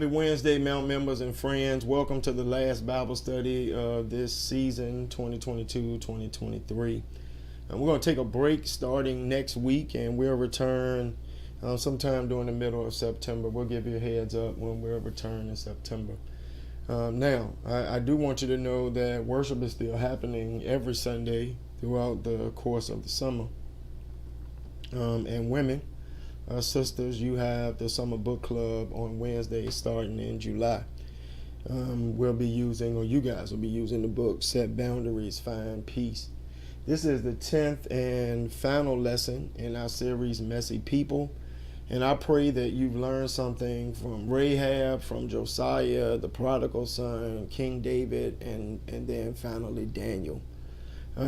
Happy Wednesday, Mount members and friends. Welcome to the last Bible study of this season, 2022-2023. We're going to take a break starting next week, and we'll return sometime during the middle of September. We'll give you a heads up when we'll return in September. Now, I do want you to know that worship is still happening every Sunday throughout the course of the summer. And women, sisters, you have the Summer Book Club on Wednesday starting in July. We'll be using, or you guys will be using, the book Set Boundaries, Find Peace. This is the 10th and final lesson in our series, Messy People. And I pray that you've learned something from Rahab, from Josiah, the prodigal son, King David, and then finally Daniel.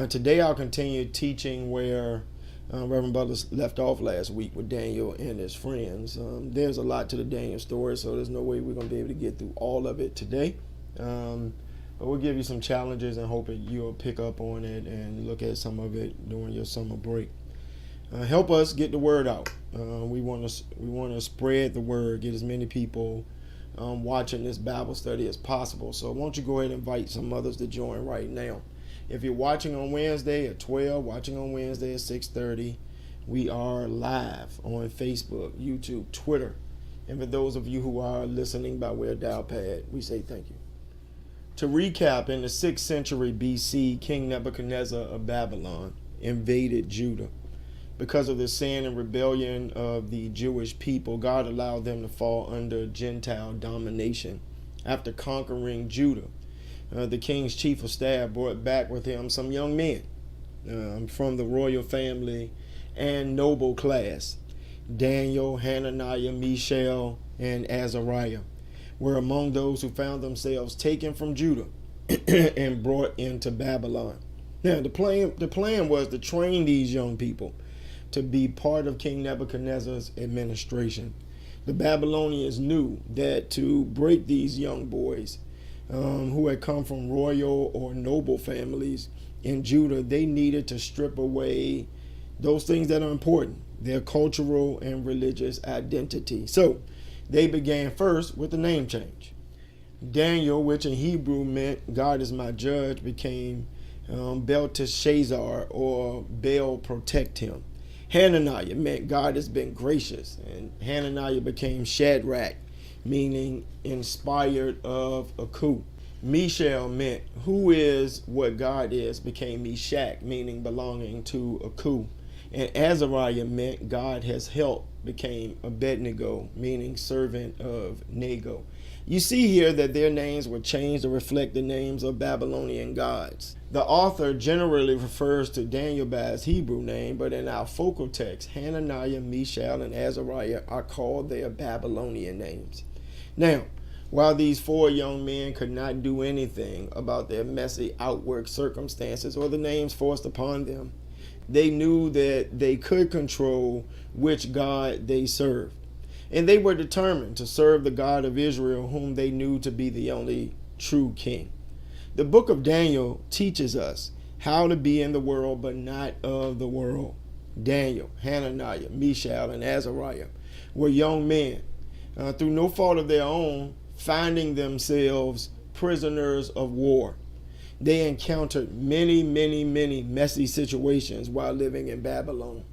Today I'll continue teaching where Reverend Butler left off last week with Daniel and his friends. There's a lot to the Daniel story, so there's no way we're going to be able to get through all of it today. But we'll give you some challenges and hope that you'll pick up on it and look at some of it during your summer break. Help us get the word out. We want to spread the word, get as many people watching this Bible study as possible. So won't you go ahead and invite some others to join right now. If you're watching on Wednesday at 12, watching on Wednesday at 6:30, we are live on Facebook, YouTube, Twitter. And for those of you who are listening by way of dial pad, we say thank you. To recap, in the 6th century BC, King Nebuchadnezzar of Babylon invaded Judah. Because of the sin and rebellion of the Jewish people, God allowed them to fall under Gentile domination. After conquering Judah, the king's chief of staff brought back with him some young men from the royal family and noble class. Daniel, Hananiah, Mishael, and Azariah were among those who found themselves taken from Judah and brought into Babylon. Now, the plan was to train these young people to be part of King Nebuchadnezzar's administration. The Babylonians knew that to break these young boys who had come from royal or noble families in Judah, they needed to strip away those things that are important, their cultural and religious identity. So they began first with the name change. Daniel, which in Hebrew meant God is my judge, became Belteshazzar, or Baal protect him. Hananiah meant God has been gracious, and Hananiah became Shadrach, meaning inspired of a coup. Mishael meant who is what God is, became Meshach, meaning belonging to a coup. And Azariah meant God has helped, became Abednego, meaning servant of Nego. You see here that their names were changed to reflect the names of Babylonian gods. The author generally refers to Daniel by his Hebrew name, but in our focal text, Hananiah, Mishael, and Azariah are called their Babylonian names. Now, while these 4 young men could not do anything about their messy outward circumstances or the names forced upon them, they knew that they could control which God they served. And they were determined to serve the God of Israel, whom they knew to be the only true king. The book of Daniel teaches us how to be in the world but not of the world. Daniel, Hananiah, Mishael, and Azariah were young men, through no fault of their own, finding themselves prisoners of war. They encountered many messy situations while living in Babylon.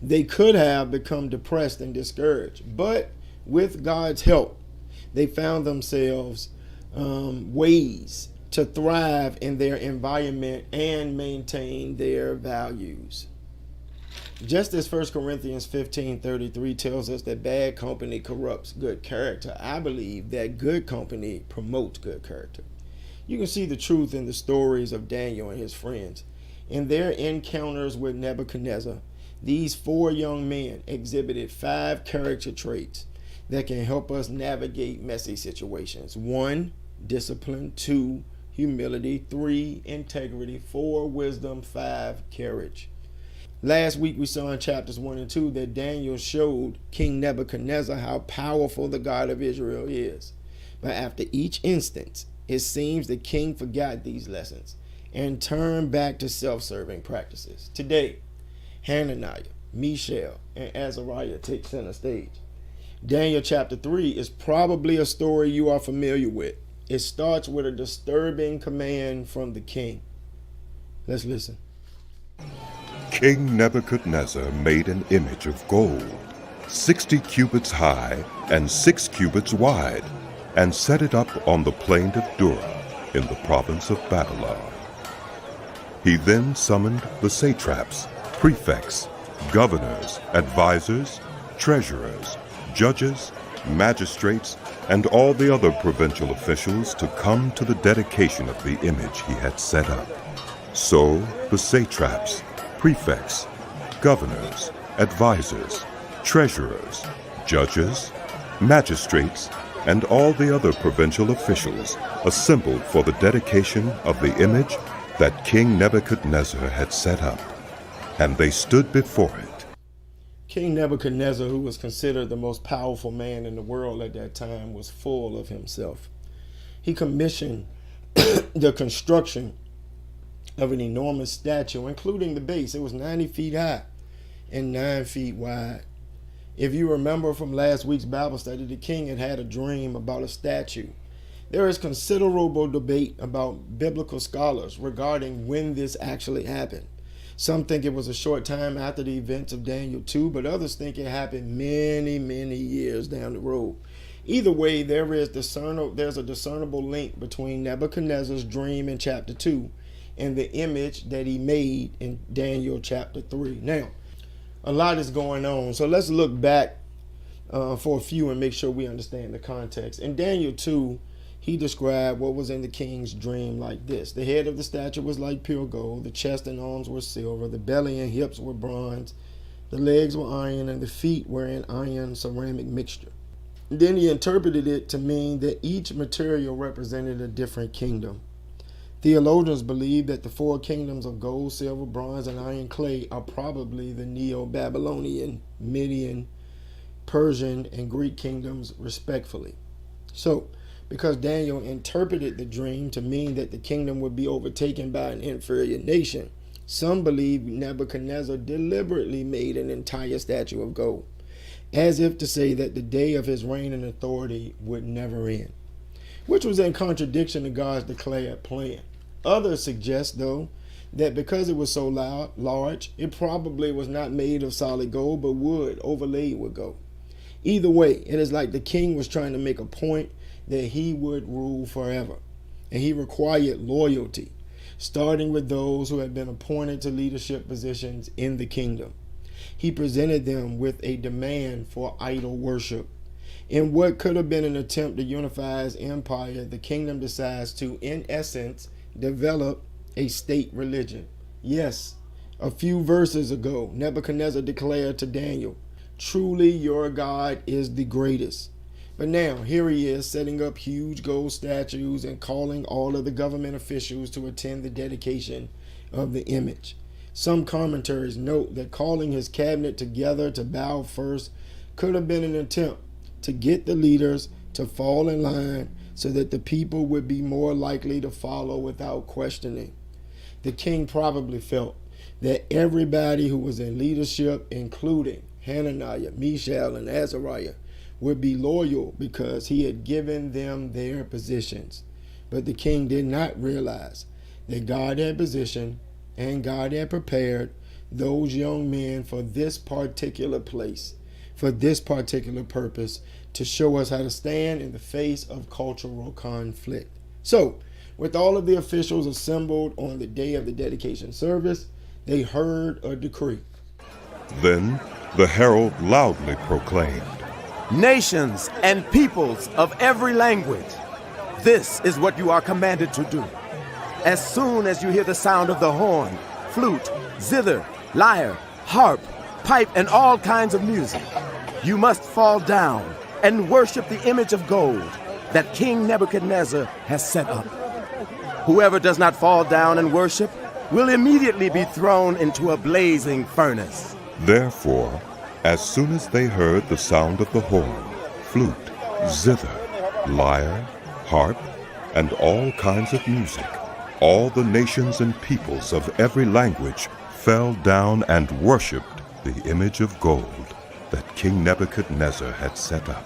They could have become depressed and discouraged, but with God's help, they found themselves ways to thrive in their environment and maintain their values. Just as 1 Corinthians 15:33 tells us that bad company corrupts good character, I believe that good company promotes good character. You can see the truth in the stories of Daniel and his friends. In their encounters with Nebuchadnezzar, these 4 young men exhibited 5 character traits that can help us navigate messy situations. 1, discipline. 2, humility. 3, integrity. 4, wisdom. 5, courage. Last week we saw in chapters 1 and 2 that Daniel showed King Nebuchadnezzar how powerful the God of Israel is. But after each instance, it seems the king forgot these lessons and turned back to self-serving practices. Today, Hananiah, Mishael, and Azariah take center stage. Daniel chapter 3 is probably a story you are familiar with. It starts with a disturbing command from the king. Let's listen. King Nebuchadnezzar made an image of gold, 60 cubits high and 6 cubits wide, and set it up on the plain of Dura in the province of Babylon. He then summoned the satraps, prefects, governors, advisors, treasurers, judges, magistrates, and all the other provincial officials to come to the dedication of the image he had set up. So the satraps, prefects, governors, advisors, treasurers, judges, magistrates, and all the other provincial officials assembled for the dedication of the image that King Nebuchadnezzar had set up, and they stood before it. King Nebuchadnezzar, who was considered the most powerful man in the world at that time, was full of himself. He commissioned the construction of an enormous statue, including the base. It was 90 feet high and 9 feet wide. If you remember from last week's Bible study, the king had a dream about a statue. There is considerable debate about biblical scholars regarding when this actually happened. Some think it was a short time after the events of Daniel 2, but others think it happened many, many years down the road. Either way, there's a discernible link between Nebuchadnezzar's dream in chapter 2 and the image that he made in Daniel chapter 3. Now, a lot is going on, so let's look back for a few and make sure we understand the context. In Daniel 2, he described what was in the king's dream like this. The head of the statue was like pure gold. The chest and arms were silver. The belly and hips were bronze. The legs were iron, and the feet were an iron ceramic mixture. Then he interpreted it to mean that each material represented a different kingdom. Theologians believe that the 4 kingdoms of gold, silver, bronze, and iron clay are probably the Neo-Babylonian, Median, Persian, and Greek kingdoms, respectively. So, because Daniel interpreted the dream to mean that the kingdom would be overtaken by an inferior nation, some believe Nebuchadnezzar deliberately made an entire statue of gold, as if to say that the day of his reign and authority would never end, which was in contradiction to God's declared plan. Others suggest, though, that because it was so large, it probably was not made of solid gold, but wood overlaid with gold. Either way, it is like the king was trying to make a point that he would rule forever, and he required loyalty, starting with those who had been appointed to leadership positions in the kingdom. He presented them with a demand for idol worship. In what could have been an attempt to unify his empire, the kingdom decides to, in essence, develop a state religion. Yes, a few verses ago, Nebuchadnezzar declared to Daniel, "Truly your God is the greatest." But now, here he is setting up huge gold statues and calling all of the government officials to attend the dedication of the image. Some commentaries note that calling his cabinet together to bow first could have been an attempt to get the leaders to fall in line so that the people would be more likely to follow without questioning. The king probably felt that everybody who was in leadership, including Hananiah, Mishael, and Azariah, would be loyal because he had given them their positions. But the king did not realize that God had positioned and God had prepared those young men for this particular place, for this particular purpose, to show us how to stand in the face of cultural conflict. So, with all of the officials assembled on the day of the dedication service, they heard a decree. Then the herald loudly proclaimed, "Nations and peoples of every language, this is what you are commanded to do. As soon as you hear the sound of the horn, flute, zither, lyre, harp, pipe, and all kinds of music, you must fall down and worship the image of gold that King Nebuchadnezzar has set up. Whoever does not fall down and worship will immediately be thrown into a blazing furnace." Therefore, as soon as they heard the sound of the horn, flute, zither, lyre, harp, and all kinds of music, all the nations and peoples of every language fell down and worshipped the image of gold that King Nebuchadnezzar had set up.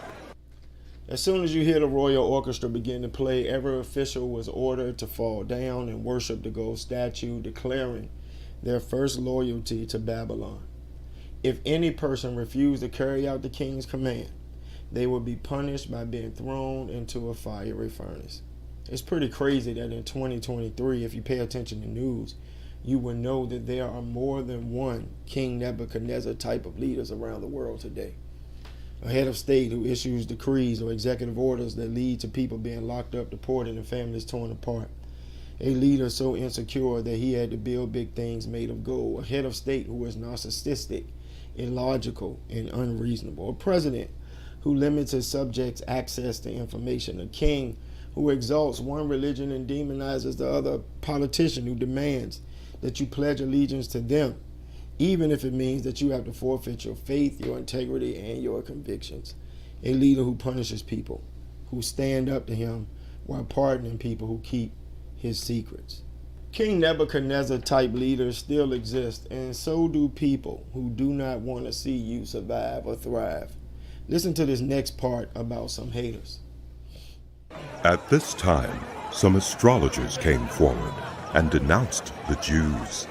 As soon as you hear the royal orchestra begin to play, every official was ordered to fall down and worship the gold statue, declaring their first loyalty to Babylon. If any person refused to carry out the king's command, they would be punished by being thrown into a fiery furnace. It's pretty crazy that in 2023, if you pay attention to news, you will know that there are more than one King Nebuchadnezzar type of leaders around the world today. A head of state who issues decrees or executive orders that lead to people being locked up, deported, and families torn apart. A leader so insecure that he had to build big things made of gold. A head of state who is narcissistic, illogical, and unreasonable. A president who limits his subjects' access to information. A king who exalts one religion and demonizes the other. A politician who demands that you pledge allegiance to them, even if it means that you have to forfeit your faith, your integrity, and your convictions. A leader who punishes people who stand up to him while pardoning people who keep his secrets. King Nebuchadnezzar type leaders still exist, and so do people who do not want to see you survive or thrive. Listen to this next part about some haters. At this time, some astrologers came forward and denounced the Jews.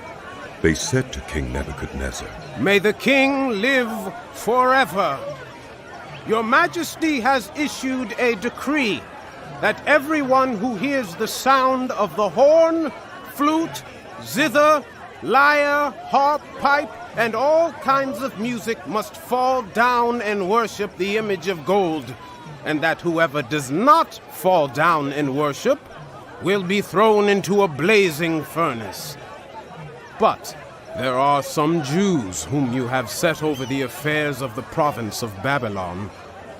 They said to King Nebuchadnezzar, "May the king live forever. Your Majesty has issued a decree that everyone who hears the sound of the horn, flute, zither, lyre, harp, pipe, and all kinds of music must fall down and worship the image of gold, and that whoever does not fall down and worship will be thrown into a blazing furnace. But there are some Jews whom you have set over the affairs of the province of Babylon,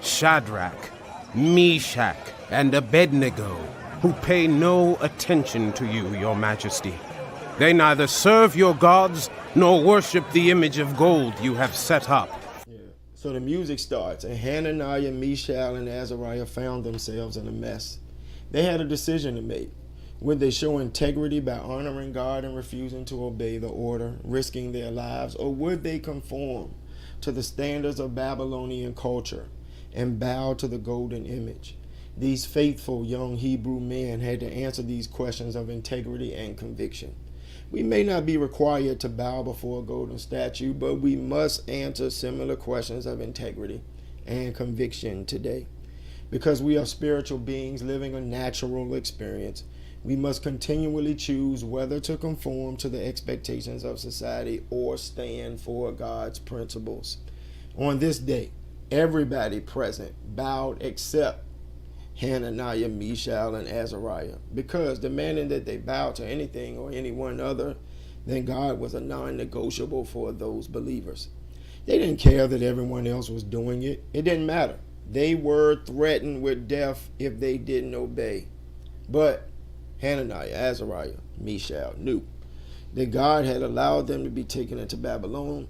Shadrach, Meshach, and Abednego, who pay no attention to you, your Majesty. They neither serve your gods nor worship the image of gold you have set up." So the music starts, and Hananiah, Mishael, and Azariah found themselves in a mess. They had a decision to make. Would they show integrity by honoring God and refusing to obey the order, risking their lives, or would they conform to the standards of Babylonian culture and bow to the golden image? These faithful young Hebrew men had to answer these questions of integrity and conviction. We may not be required to bow before a golden statue, but we must answer similar questions of integrity and conviction today. Because we are spiritual beings living a natural experience, we must continually choose whether to conform to the expectations of society or stand for God's principles. On this day, everybody present bowed except Hananiah, Mishael, and Azariah, because demanding that they bow to anything or anyone other than God was a non-negotiable for those believers. They didn't care that everyone else was doing it. It didn't matter. They were threatened with death if they didn't obey. But Hananiah, Azariah, Mishael knew that God had allowed them to be taken into Babylon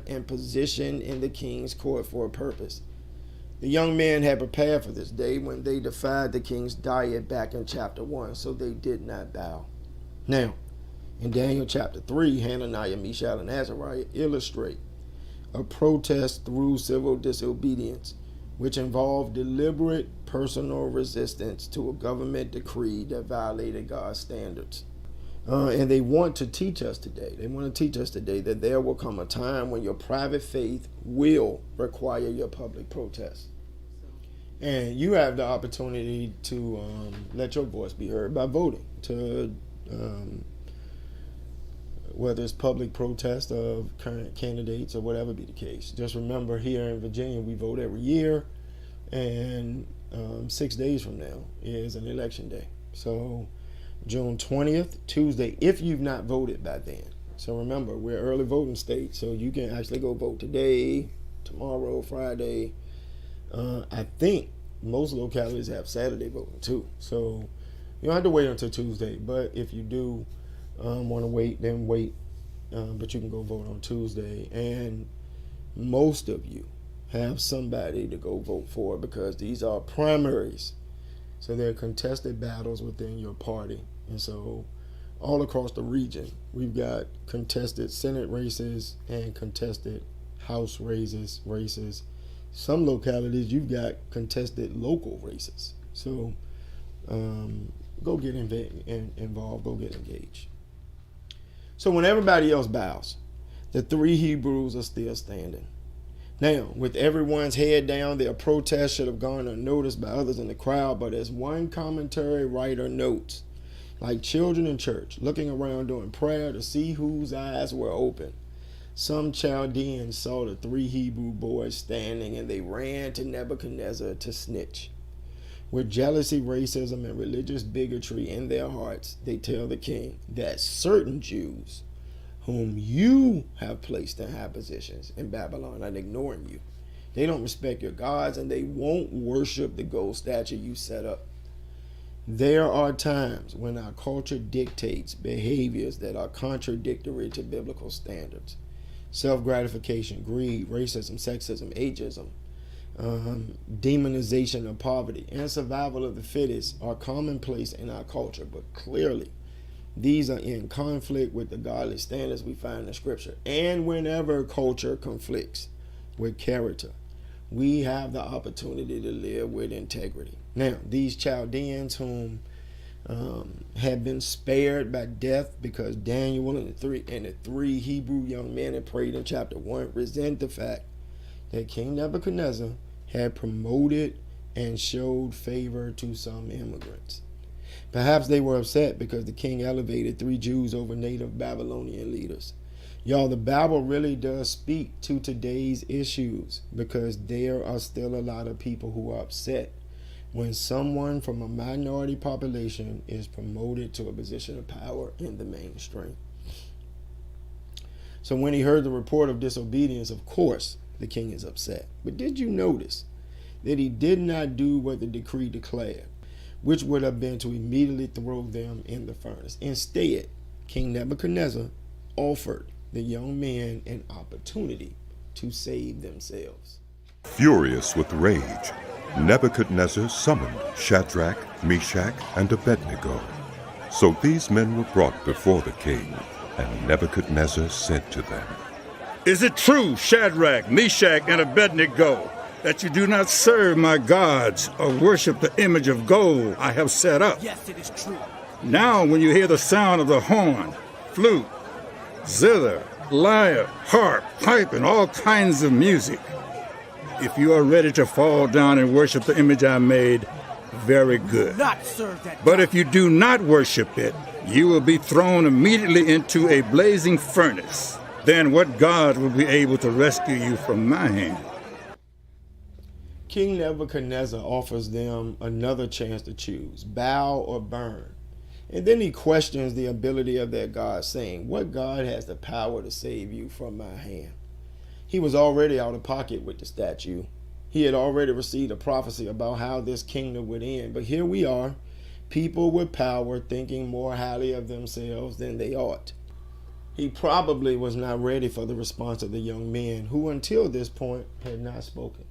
and positioned in the king's court for a purpose. The young men had prepared for this day when they defied the king's diet back in chapter 1, so they did not bow. Now, in Daniel chapter 3, Hananiah, Mishael, and Azariah illustrate a protest through civil disobedience, which involved deliberate personal resistance to a government decree that violated God's standards. And they want to teach us today. They want to teach us today that there will come a time when your private faith will require your public protest. And you have the opportunity to let your voice be heard by voting, to whether it's public protest of current candidates or whatever be the case. Just remember, here in Virginia, we vote every year, and 6 days from now is an election day. So June 20th, Tuesday, if you've not voted by then. So remember, we're early voting state, so you can actually go vote today, tomorrow, Friday. I think most localities have Saturday voting too. So you don't have to wait until Tuesday, but if you do want to wait, then wait. But you can go vote on Tuesday. And most of you have somebody to go vote for, because these are primaries. So they're contested battles within your party. And so all across the region, we've got contested Senate races and contested house races. Some localities you've got contested local races. So go get involved, go get engaged. So when everybody else bows, the three Hebrews are still standing. Now, with everyone's head down, their protest should have gone unnoticed by others in the crowd, but as one commentary writer notes, like children in church, looking around during prayer to see whose eyes were open, some Chaldeans saw the three Hebrew boys standing, and they ran to Nebuchadnezzar to snitch. With jealousy, racism, and religious bigotry in their hearts, they tell the king that certain Jews, whom you have placed in high positions in Babylon, are ignoring you. They don't respect your gods, and they won't worship the gold statue you set up. There are times when our culture dictates behaviors that are contradictory to biblical standards. Self-gratification, greed, racism, sexism, ageism, demonization of poverty, and survival of the fittest are commonplace in our culture, but clearly these are in conflict with the godly standards we find in Scripture. And whenever culture conflicts with character, we have the opportunity to live with integrity. Now, these Chaldeans whom had been spared by death because Daniel and the three Hebrew young men had prayed in chapter 1 resent the fact that King Nebuchadnezzar had promoted and showed favor to some immigrants. Perhaps they were upset because the king elevated three Jews over native Babylonian leaders. Y'all, the Bible really does speak to today's issues, because there are still a lot of people who are upset when someone from a minority population is promoted to a position of power in the mainstream. So when he heard the report of disobedience, of course, the king is upset. But did you notice that he did not do what the decree declared, which would have been to immediately throw them in the furnace? Instead, King Nebuchadnezzar offered the young men an opportunity to save themselves. Furious with rage, Nebuchadnezzar summoned Shadrach, Meshach, and Abednego. So these men were brought before the king, and Nebuchadnezzar said to them, "Is it true, Shadrach, Meshach, and Abednego, that you do not serve my gods or worship the image of gold I have set up?" Yes, it is true. Now when you hear the sound of the horn, flute, zither, lyre, harp, pipe, and all kinds of music, if you are ready to fall down and worship the image I made, very good. Not serve that. But if you do not worship it, you will be thrown immediately into a blazing furnace. Then what God will be able to rescue you from my hand? King Nebuchadnezzar offers them another chance to choose, bow or burn. And then he questions the ability of their God, saying, "What God has the power to save you from my hand?" He was already out of pocket with the statue. He had already received a prophecy about how this kingdom would end. But here we are, people with power thinking more highly of themselves than they ought. He probably was not ready for the response of the young men, who until this point had not spoken.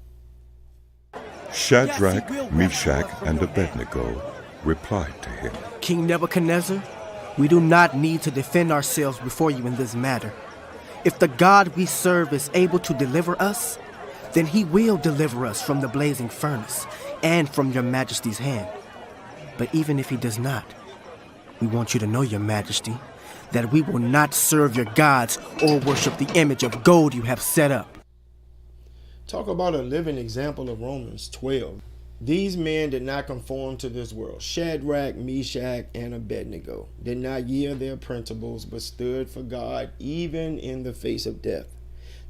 Shadrach, Meshach, and Abednego replied to him, King Nebuchadnezzar, we do not need to defend ourselves before you in this matter. If the God we serve is able to deliver us, then he will deliver us from the blazing furnace and from your majesty's hand. But even if he does not, we want you to know, your majesty, that we will not serve your gods or worship the image of gold you have set up. Talk about a living example of Romans 12. These men did not conform to this world. Shadrach, Meshach, and Abednego did not yield their principles, but stood for God even in the face of death.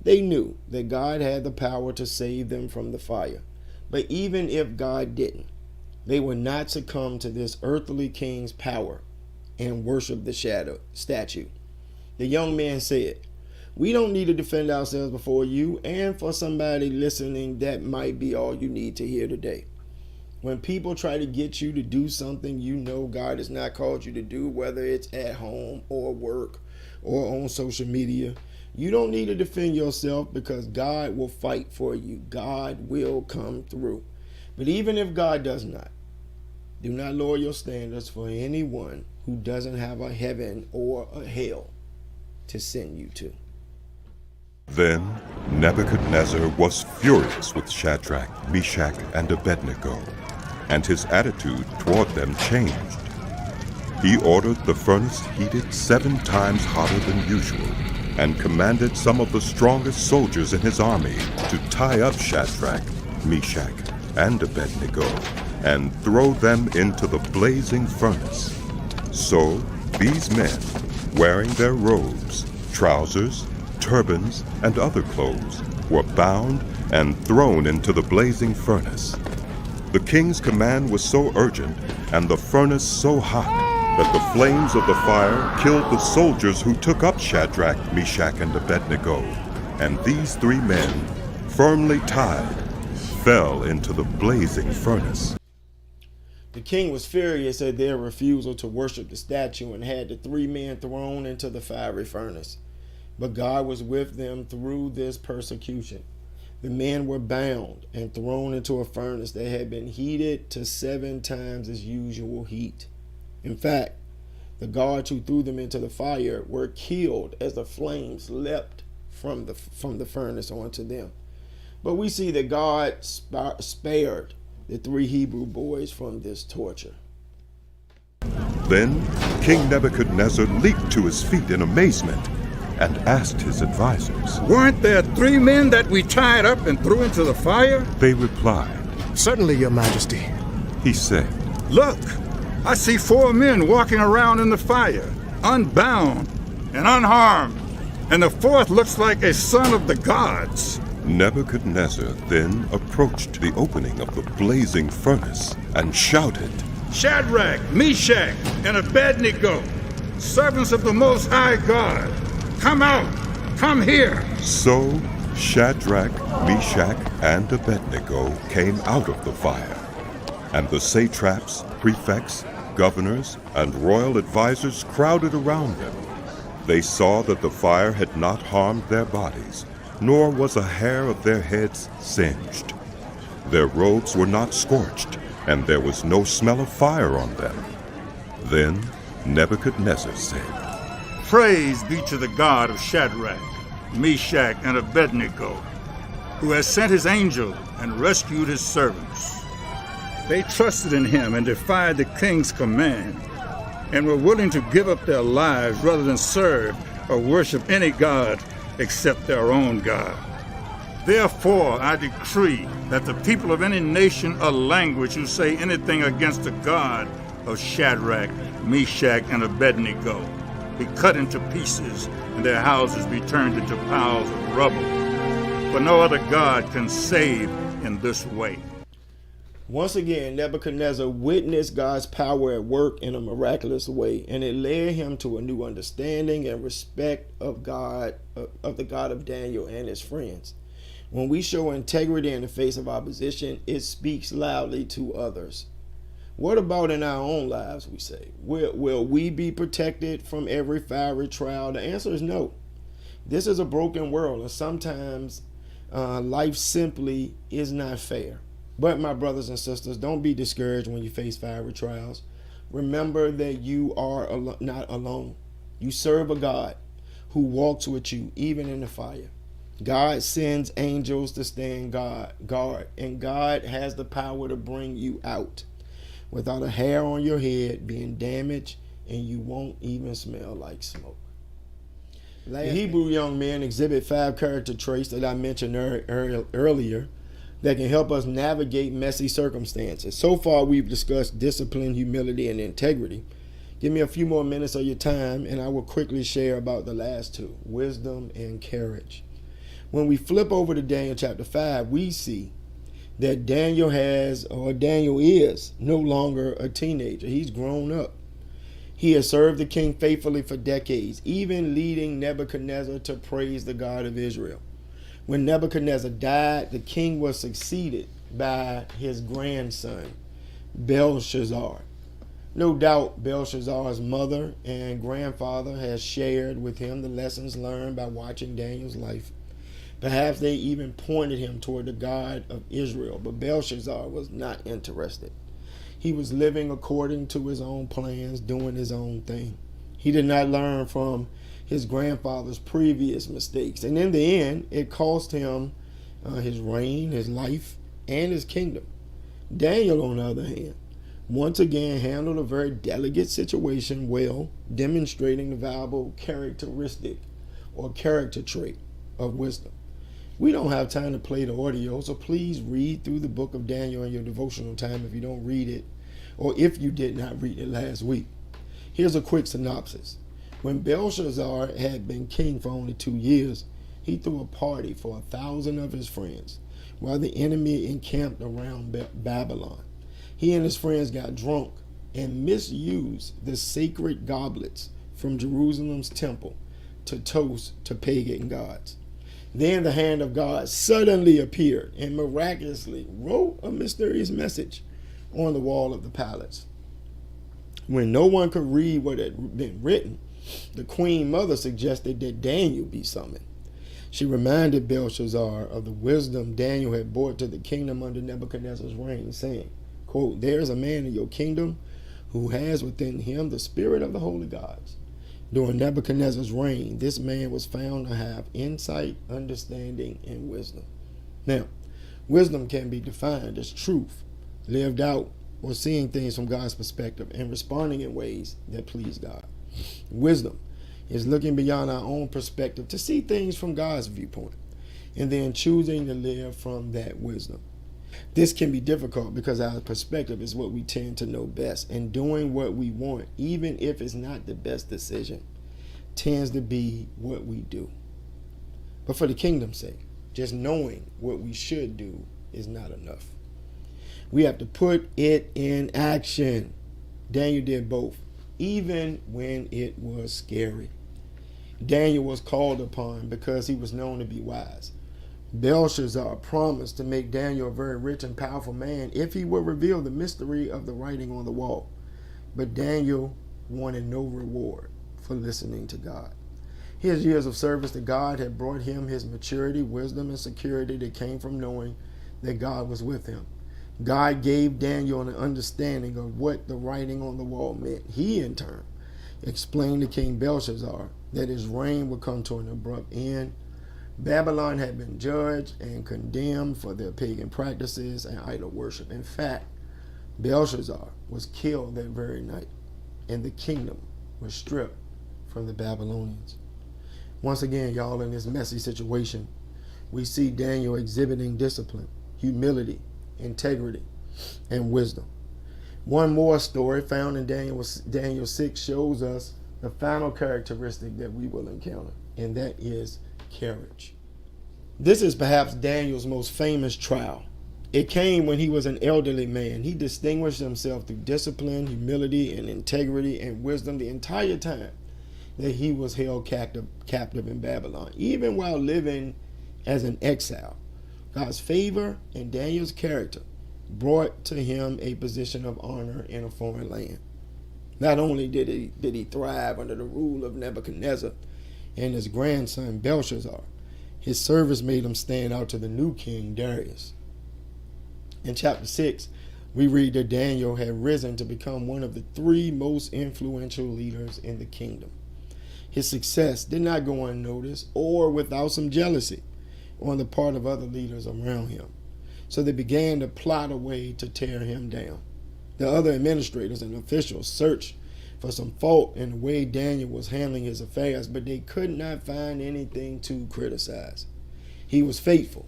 They knew that God had the power to save them from the fire. But even if God didn't, they would not succumb to this earthly king's power and worship the statue. The young man said, "We don't need to defend ourselves before you, and for somebody listening, that might be all you need to hear today. When people try to get you to do something you know God has not called you to do, whether it's at home or work or on social media, you don't need to defend yourself, because God will fight for you. God will come through. But even if God does not, do not lower your standards for anyone who doesn't have a heaven or a hell to send you to." Then Nebuchadnezzar was furious with Shadrach, Meshach, and Abednego, and his attitude toward them changed. He ordered the furnace heated 7 times hotter than usual, and commanded some of the strongest soldiers in his army to tie up Shadrach, Meshach, and Abednego, and throw them into the blazing furnace. So these men, wearing their robes, trousers, turbans, and other clothes, were bound and thrown into the blazing furnace. The king's command was so urgent and the furnace so hot that the flames of the fire killed the soldiers who took up Shadrach, Meshach, and Abednego, and these 3 men, firmly tied, fell into the blazing furnace. The king was furious at their refusal to worship the statue and had the 3 men thrown into the fiery furnace. But God was with them through this persecution. The men were bound and thrown into a furnace that had been heated to 7 times its usual heat. In fact, the guards who threw them into the fire were killed as the flames leapt from the furnace onto them. But we see that God spared the 3 Hebrew boys from this torture. Then King Nebuchadnezzar leaped to his feet in amazement and asked his advisors. Weren't there 3 men that we tied up and threw into the fire? They replied. Certainly, Your Majesty. He said, Look, I see 4 men walking around in the fire, unbound and unharmed, and the 4th looks like a son of the gods. Nebuchadnezzar then approached the opening of the blazing furnace and shouted, Shadrach, Meshach, and Abednego, servants of the Most High God, come out, come here. So Shadrach, Meshach, and Abednego came out of the fire, and the satraps, prefects, governors, and royal advisors crowded around them. They saw that the fire had not harmed their bodies, nor was a hair of their heads singed. Their robes were not scorched, and there was no smell of fire on them. Then Nebuchadnezzar said, Praise be to the God of Shadrach, Meshach, and Abednego, who has sent his angel and rescued his servants. They trusted in him and defied the king's command, and were willing to give up their lives rather than serve or worship any god except their own God. Therefore, I decree that the people of any nation or language who say anything against the God of Shadrach, Meshach, and Abednego be cut into pieces and their houses be turned into piles of rubble. For no other God can save in this way. Once again, Nebuchadnezzar witnessed God's power at work in a miraculous way, and it led him to a new understanding and respect of God, of the God of Daniel and his friends. When we show integrity in the face of opposition, it speaks loudly to others. What about in our own lives, we say? Will we be protected from every fiery trial? The answer is no. This is a broken world, and sometimes life simply is not fair. But my brothers and sisters, don't be discouraged when you face fiery trials. Remember that you are not alone. You serve a God who walks with you even in the fire. God sends angels to stand guard, and God has the power to bring you out without a hair on your head being damaged, and you won't even smell like smoke. The Hebrew young men exhibit 5 character traits that I mentioned earlier that can help us navigate messy circumstances. So far, we've discussed discipline, humility, and integrity. Give me a few more minutes of your time, and I will quickly share about the last 2, wisdom and courage. When we flip over to Daniel chapter 5, we see that Daniel is no longer a teenager. He's grown up. He has served the king faithfully for decades, even leading Nebuchadnezzar to praise the God of Israel. When Nebuchadnezzar died, the king was succeeded by his grandson, Belshazzar. No doubt Belshazzar's mother and grandfather has shared with him the lessons learned by watching Daniel's life. Perhaps they even pointed him toward the God of Israel, but Belshazzar was not interested. He was living according to his own plans, doing his own thing. He did not learn from his grandfather's previous mistakes. And in the end, it cost him his reign, his life, and his kingdom. Daniel, on the other hand, once again handled a very delicate situation well, demonstrating the valuable characteristic or character trait of wisdom. We don't have time to play the audio, so please read through the book of Daniel in your devotional time if you don't read it, or if you did not read it last week. Here's a quick synopsis. When Belshazzar had been king for only 2 years, he threw a party for 1,000 of his friends, while the enemy encamped around Babylon. He and his friends got drunk and misused the sacred goblets from Jerusalem's temple to toast to pagan gods. Then the hand of God suddenly appeared and miraculously wrote a mysterious message on the wall of the palace. When no one could read what had been written, the queen mother suggested that Daniel be summoned. She reminded Belshazzar of the wisdom Daniel had brought to the kingdom under Nebuchadnezzar's reign, saying, quote, "There is a man in your kingdom who has within him the spirit of the holy gods. During Nebuchadnezzar's reign, this man was found to have insight, understanding, and wisdom." Now, wisdom can be defined as truth, lived out, or seeing things from God's perspective and responding in ways that please God. Wisdom is looking beyond our own perspective to see things from God's viewpoint, and then choosing to live from that wisdom. This can be difficult because our perspective is what we tend to know best, and doing what we want, even if it's not the best decision, tends to be what we do. But for the kingdom's sake, just knowing what we should do is not enough. We have to put it in action. Daniel did both, even when it was scary. Daniel was called upon because he was known to be wise. Belshazzar promised to make Daniel a very rich and powerful man if he would reveal the mystery of the writing on the wall. But Daniel wanted no reward for listening to God. His years of service to God had brought him his maturity, wisdom, and security that came from knowing that God was with him. God gave Daniel an understanding of what the writing on the wall meant. He, in turn, explained to King Belshazzar that his reign would come to an abrupt end. Babylon had been judged and condemned for their pagan practices and idol worship. In fact, Belshazzar was killed that very night, and the kingdom was stripped from the Babylonians. Once again, y'all, in this messy situation, we see Daniel exhibiting discipline, humility, integrity, and wisdom. One more story found in Daniel 6 shows us the final characteristic that we will encounter, and that is courage. This is perhaps Daniel's most famous trial. It came when he was an elderly man. He distinguished himself through discipline, humility, and integrity and wisdom the entire time that he was held captive in Babylon, even while living as an exile. God's favor and Daniel's character brought to him a position of honor in a foreign land. Not only did he thrive under the rule of Nebuchadnezzar and his grandson Belshazzar, his service made him stand out to the new king Darius. In chapter 6, we read that Daniel had risen to become one of the 3 most influential leaders in the kingdom. His success did not go unnoticed or without some jealousy on the part of other leaders around him. So they began to plot a way to tear him down. The other administrators and officials searched for some fault in the way Daniel was handling his affairs, but they could not find anything to criticize. He was faithful.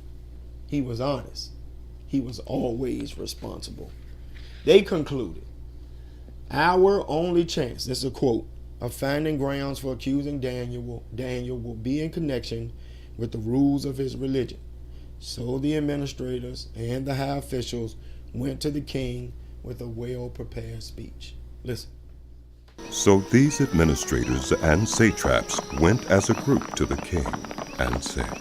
He was honest. He was always responsible. They concluded, "Our only chance," this is a quote, "of finding grounds for accusing Daniel will be in connection with the rules of his religion." So the administrators and the high officials went to the king with a well-prepared speech. Listen. So these administrators and satraps went as a group to the king and said,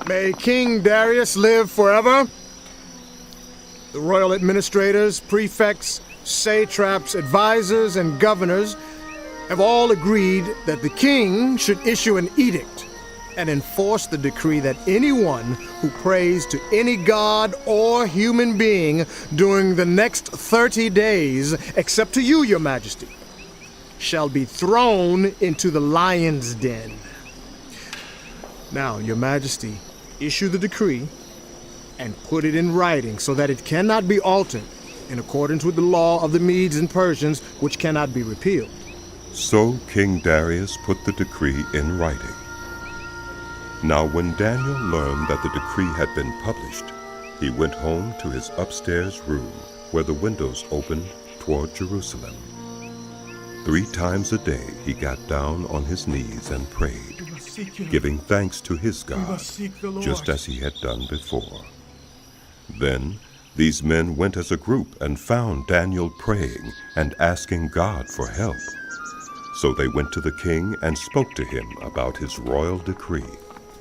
"May King Darius live forever." The royal administrators, prefects, satraps, advisors, and governors have all agreed that the king should issue an edict and enforce the decree that anyone who prays to any god or human being during the next 30 days, except to you, your majesty, shall be thrown into the lion's den. Now, Your Majesty, issue the decree and put it in writing so that it cannot be altered in accordance with the law of the Medes and Persians, which cannot be repealed. So King Darius put the decree in writing. Now when Daniel learned that the decree had been published, he went home to his upstairs room, where the windows opened toward Jerusalem. 3 times a day he got down on his knees and prayed, giving thanks to his God, just as he had done before. Then these men went as a group and found Daniel praying and asking God for help. So they went to the king and spoke to him about his royal decree.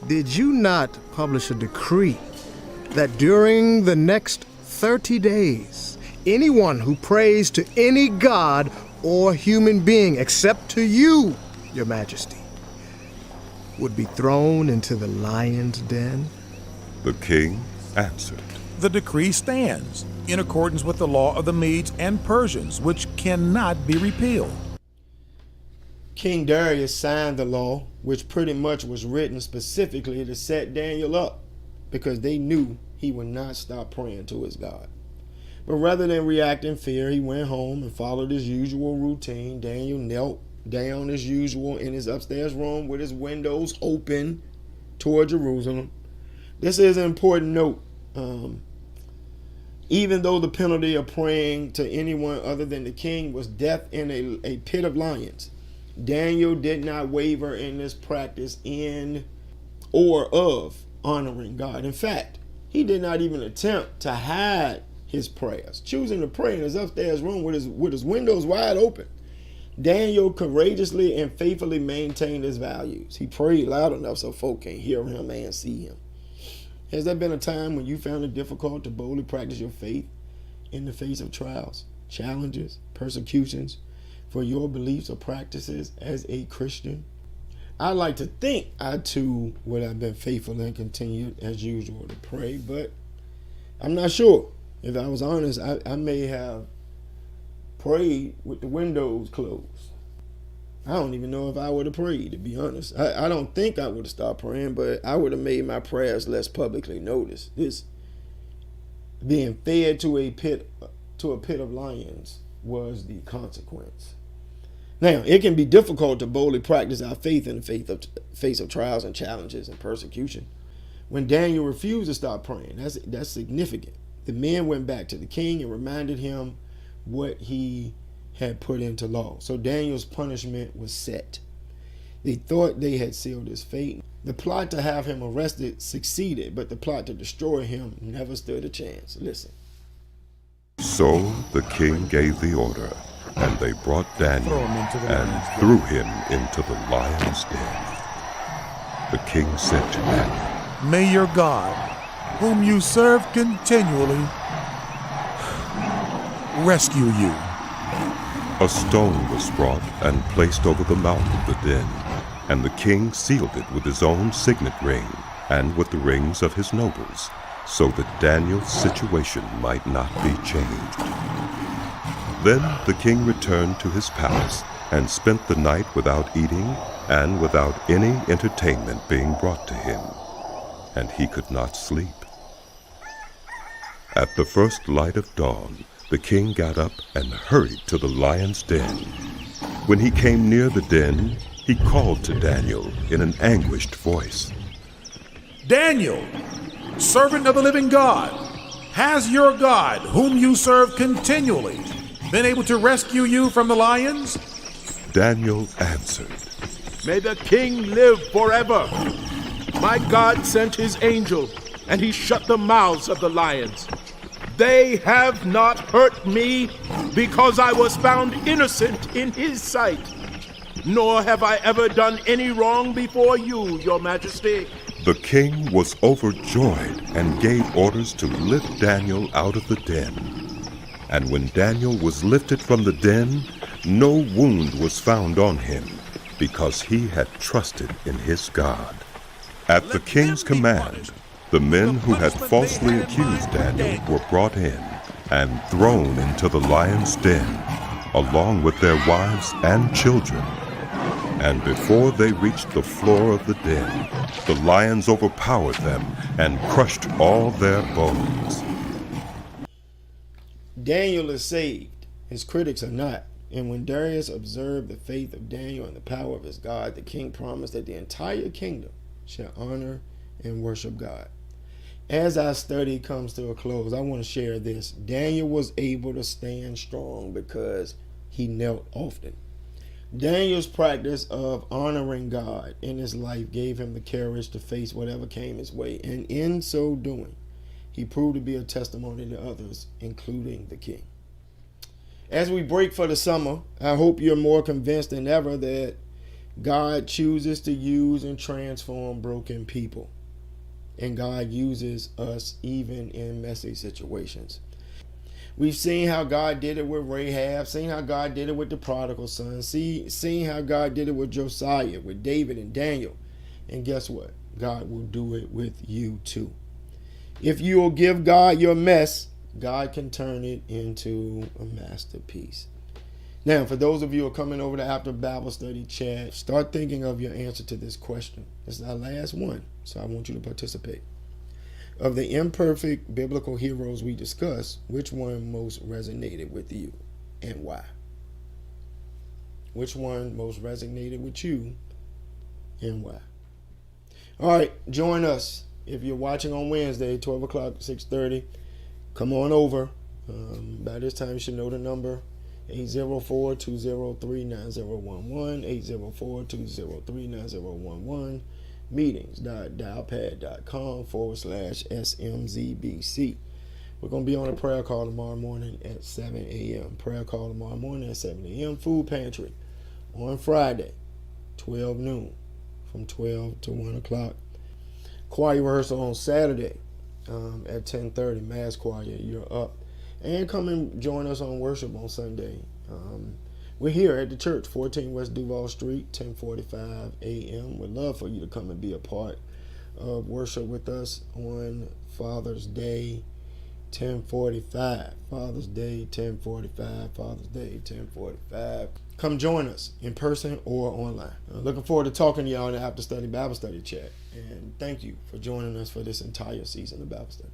Did you not publish a decree that during the next 30 days, anyone who prays to any god or human being except to you, Your Majesty, would be thrown into the lion's den? The king answered, The decree stands in accordance with the law of the Medes and Persians, which cannot be repealed. King Darius signed the law, which pretty much was written specifically to set Daniel up, because they knew he would not stop praying to his God. But rather than react in fear, he went home and followed his usual routine. Daniel knelt down as usual in his upstairs room with his windows open toward Jerusalem. This is an important note. Even though the penalty of praying to anyone other than the king was death in a pit of lions, Daniel did not waver in this practice in or of honoring God. In fact, he did not even attempt to hide his prayers, choosing to pray in his upstairs room with his windows wide open. Daniel courageously and faithfully maintained his values. He prayed loud enough so folk can hear him and see him. Has there been a time when you found it difficult to boldly practice your faith in the face of trials, challenges, persecutions for your beliefs or practices as a Christian? I like to think I too would have been faithful and continued as usual to pray, but I'm not sure. If I was honest, I may have prayed with the windows closed. I don't even know if I would have prayed, to be honest. I don't think I would have stopped praying, but I would have made my prayers less publicly noticed. This being fed to a pit of lions was the consequence. Now, it can be difficult to boldly practice our faith in the face of trials and challenges and persecution. When Daniel refused to stop praying, that's significant. The men went back to the king and reminded him what he had put into law. So Daniel's punishment was set. They thought they had sealed his fate. The plot to have him arrested succeeded, but the plot to destroy him never stood a chance. Listen. So the king gave the order, and they brought Daniel and threw him into the lion's den. The king said to Daniel, May your God, whom you serve continually, rescue you. A stone was brought and placed over the mouth of the den, and the king sealed it with his own signet ring and with the rings of his nobles, so that Daniel's situation might not be changed. Then the king returned to his palace and spent the night without eating and without any entertainment being brought to him, and he could not sleep. At the first light of dawn, the king got up and hurried to the lion's den. When he came near the den, he called to Daniel in an anguished voice. Daniel, servant of the living God, has your God, whom you serve continually, been able to rescue you from the lions? Daniel answered, May the king live forever. My God sent his angel, and he shut the mouths of the lions. They have not hurt me, because I was found innocent in his sight. Nor have I ever done any wrong before you, your majesty. The king was overjoyed and gave orders to lift Daniel out of the den. And when Daniel was lifted from the den, no wound was found on him, because he had trusted in his God. At the king's command, the men who had falsely accused Daniel were brought in and thrown into the lion's den. along with their wives and children. And before they reached the floor of the den, the lions overpowered them and crushed all their bones. Daniel is saved. His critics are not. And when Darius observed the faith of Daniel and the power of his God, the king promised that the entire kingdom shall honor and worship God. As our study comes to a close, I want to share this. Daniel was able to stand strong because he knelt often. Daniel's practice of honoring God in his life gave him the courage to face whatever came his way. And in so doing, he proved to be a testimony to others, including the king. As we break for the summer, I hope you're more convinced than ever that God chooses to use and transform broken people. And God uses us even in messy situations. We've seen how God did it with Rahab, seen how God did it with the prodigal son, seen how God did it with Josiah, with David and Daniel. And guess what? God will do it with you too. If you will give God your mess, God can turn it into a masterpiece. Now, for those of you who are coming over to After Bible Study chat, start thinking of your answer to this question. This is our last one, so I want you to participate. Of the imperfect biblical heroes we discussed, which one most resonated with you and why? Which one most resonated with you and why? All right, join us. If you're watching on Wednesday, 12 o'clock, 6:30, come on over. By this time, you should know the number. 804-203-9011, 804-203-9011, meetings.dialpad.com/SMZBC. We're going to be on a prayer call tomorrow morning at 7 a.m. Prayer call tomorrow morning at 7 a.m. Food pantry on Friday, 12 noon, from 12 to 1 o'clock. Choir rehearsal on Saturday at 10:30, Mass Choir, you're up. And come and join us on worship on Sunday. We're here at the church, 14 West Duval Street, 10:45 a.m. We'd love for you to come and be a part of worship with us on Father's Day, 10:45. Father's Day, 10:45. Father's Day, 10:45. Come join us in person or online. Looking forward to talking to y'all in the After Study Bible Study chat. And thank you for joining us for this entire season of Bible Study.